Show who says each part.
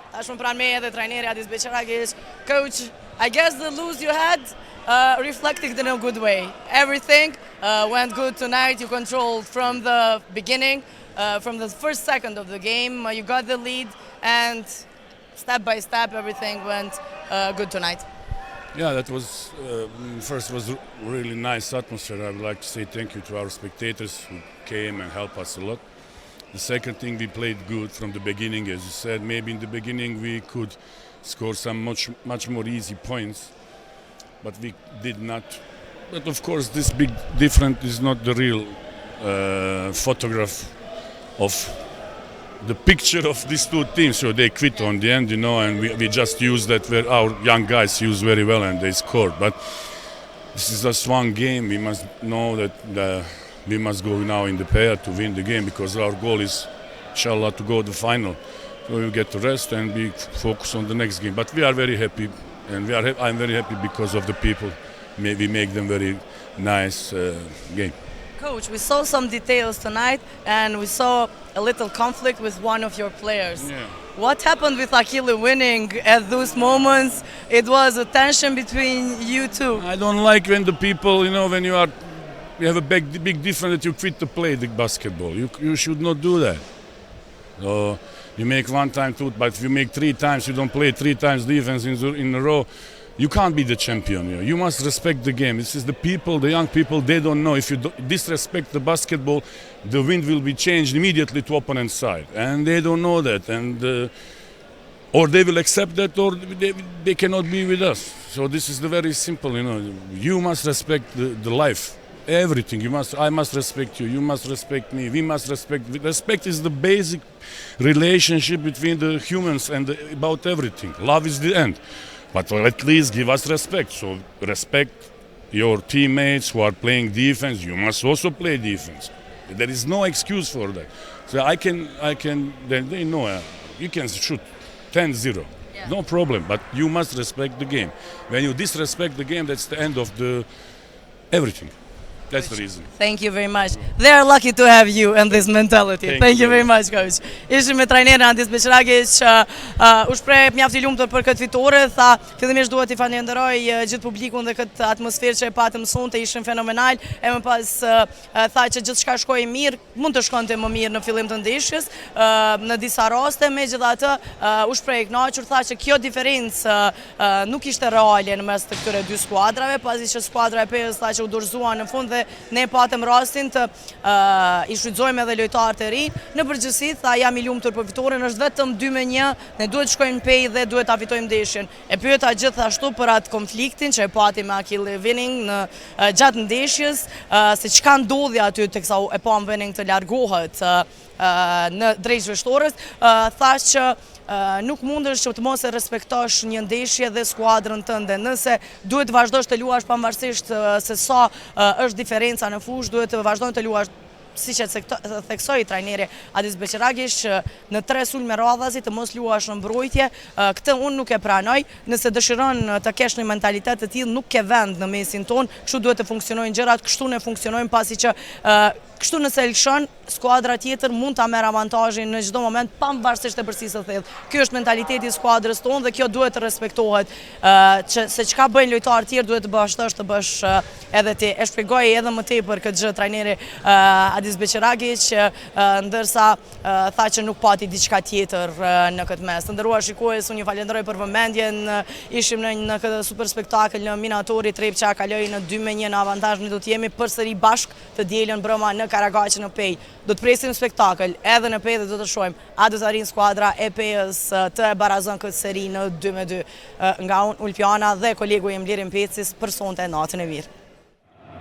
Speaker 1: Tashmë pranë me edhe trajneri Adis Beqiragic. Coach, I guess the lose you had reflected in a good way. Everything went good tonight. You controlled from the beginning, from the first second of the game. You got the lead, and step by step, everything went good tonight.
Speaker 2: Yeah, that was first was really nice atmosphere. I would like to say thank you to our spectators who came and helped us a lot. The second thing, we played good from the beginning, as you said. Maybe in the beginning we could score some much more easy points, but we did not. But of course, this big difference is not the real photograph of the picture of these two teams. So they quit on the end, and we just used that where our young guys used very well and they scored. But this is just one game. We must know that we must go now in the pair to win the game, because our goal is, inshallah, to go to the final. So we get to rest and we focus on the next game. But we are very happy, and I'm very happy because of the people. We make them very nice game.
Speaker 1: Coach, we saw some details tonight, and we saw a little conflict with one of your players.
Speaker 2: Yeah.
Speaker 1: What happened with Achille winning at those moments? It was a tension between you two.
Speaker 2: I don't like when the people, when you have a big difference that you quit to play the basketball. You should not do that. So you make one time, two, but if you make 3 times, you don't play 3 times defense in a row, you can't be the champion. You must respect the game. This is the people, the young people, they don't know. If you disrespect the basketball, the wind will be changed immediately to opponent's side. And they don't know that. And or they will accept that, or they cannot be with us. So this is the very simple, You must respect the life. Everything. I must respect you. You must respect me. We must respect. Respect is the basic relationship between the humans and about everything. Love is the end. But at least give us respect. So respect your teammates who are playing defense. You must also play defense. There is no excuse for that. So they know you can shoot 10-0. Yeah. No problem. But you must respect the game. When you disrespect the game, that's the end of everything. That's the reason.
Speaker 1: Thank you very much. They are lucky to have you and this mentality. Thank you very much, coach. Ishim me trajnerin Adis Beqiragic, u shpreh mjaft I lumtur për këtë fitore, tha fillimisht duhet I falenderoj gjithë publikun dhe këtë atmosferë që e patëm sonte, ishin fenomenal, e më pas tha që gjithçka shkoi mirë, mund të shkonte më mirë në fillim të ndeshjes, në disa raste, megjithatë u shpreh I kënaqur, tha që kjo diferencë nuk ishte reale në mes të këtyre 2 skuadrave, pasi që skuadra e PES tha që u dorëzuan në fund dhe ne patëm rastin të I shfrytëzojmë edhe lojtarët e rinj. Në përgjithësi, tha jam I lumtur për fitoren, është vetëm 2-1, ne duhet të shkojmë pej dhe duhet ta fitojmë ndeshjen. E pyeta gjithashtu për atë konfliktin që e pati me Achille Winning në gjatë ndeshjes, se çka ndodhi aty teksa e pa Winning të largohet në drejt zhveshtorës, thash që nuk mundesh që të mos e respektosh një ndeshje dhe skuadrën tënde. Nëse duhet të vazhdosh të luash pavarësisht se sa është diferenca në fushë, duhet të vazhdojnë të luash siç e theksoi trajneri Adis Beqiragic në 3 sulme radhazi të mos luash në mbrojtje. Këtë unë nuk e pranoj. Nëse dëshiron të kesh një mentalitet të tillë, nuk ke vend në mesin ton. Kështu duhet të funksionojnë gjërat, kështu ne funksionojmë, pasi që kështu nëse lëshon, skuadra tjetër mund ta merr avantazhin në çdo moment pavarësisht e përcisë së thellë. Ky është mentaliteti I skuadrës tonë dhe kjo duhet të respektohet. Se çka bëjnë lojtarët tjerë duhet të bashkësh të bësh edhe ti. E shpjegoj edhe më tepër këtë gjë trajneri Adis Beqiragic, ndërsa tha që nuk pati diçka tjetër në këtë mes. Të nderuar shikues, unë ju falenderoj për vëmendjen. Ishim në këtë super spektakël në Minatori, Trepça kaloi në 2-1 në avantazh. Ne do të jemi përsëri bashkë të dielën brëma në Karagaqë në Pej. Do të presim spektakël edhe në Pej dhe do të shohim a do të arrijë skuadra e Pejës të barazon këtë seri në 2-2. Nga unë Ulpiana dhe kolegu im Lirin Pecis për sonte natën e mirë.